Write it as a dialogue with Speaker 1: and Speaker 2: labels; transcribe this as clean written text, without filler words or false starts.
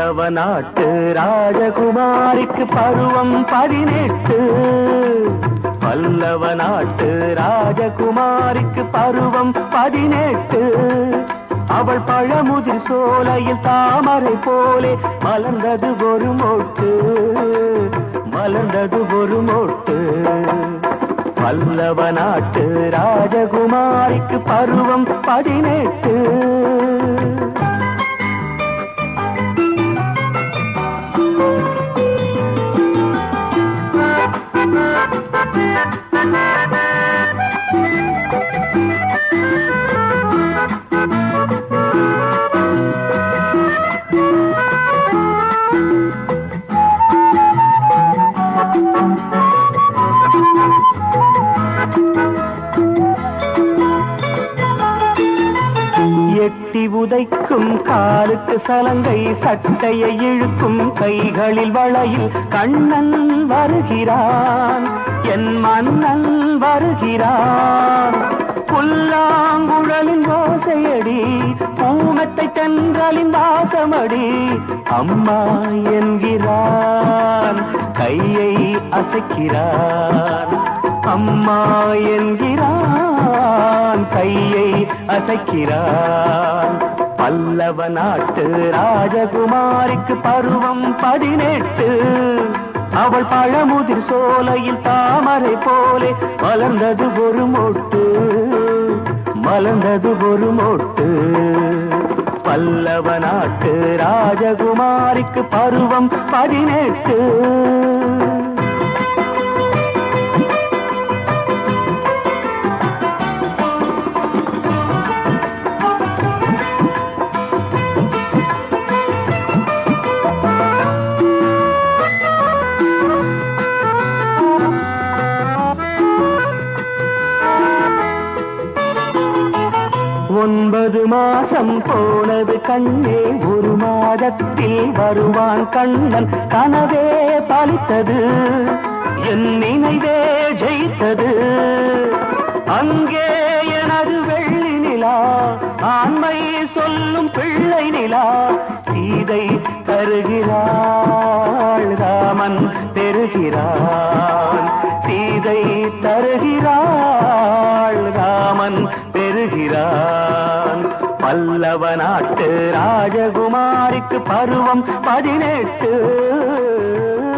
Speaker 1: பல்லவ நாட்டு ராஜகுமாரிக்கு பருவம் 18. பல்லவ நாட்டு ராஜகுமாரிக்கு பருவம் 18. அவள் பழமுதிர் சோலையில் தாமரை போலே மலர்ந்தது ஒரு மொட்டு, மலர்ந்தது ஒரு மொட்டு. பல்லவ நாட்டு ராஜகுமாரிக்கு பருவம் 18. எட்டி உதைக்கும் காலுக்கு சலங்கை, சட்டையை இழுக்கும் கைகளில் வளையில் கண்ணன் வருகிறான், என் மன்னன் வருகிறான். புல்லாங்குழலின் ஓசையடி, பூமத்தை தென்றலின் வாசமடி. அம்மா என்கிறான், கையை அசைக்கிறான். அம்மா என்கிறான், கையை அசைக்கிறான். பல்லவ நாட்டு ராஜகுமாரிக்கு பருவம் 18. அவள் பழமுதிர் சோலையில் தாமரை போலே மலர்ந்தது ஒரு மொட்டு, மலர்ந்தது ஒரு மொட்டு. பல்லவ நாட்டு ராஜகுமாரிக்கு பருவம் 18. 9 மாசம் போனது கண்ணே, 1 மாதத்தில் வருவான் கண்ணன். கனவே பலித்தது, என் நினைவே ஜெயித்தது. அங்கே எனது வெள்ளி நிலா, ஆண்மை சொல்லும் பிள்ளை நிலா. சீதை தருகிறாள், ராமன் பெறுகிறான். சீதை தருகிறாள், ராமன் பெறுகிறான். பல்லவ நாட்டு ராஜகுமாரிக்கு பருவம் 18.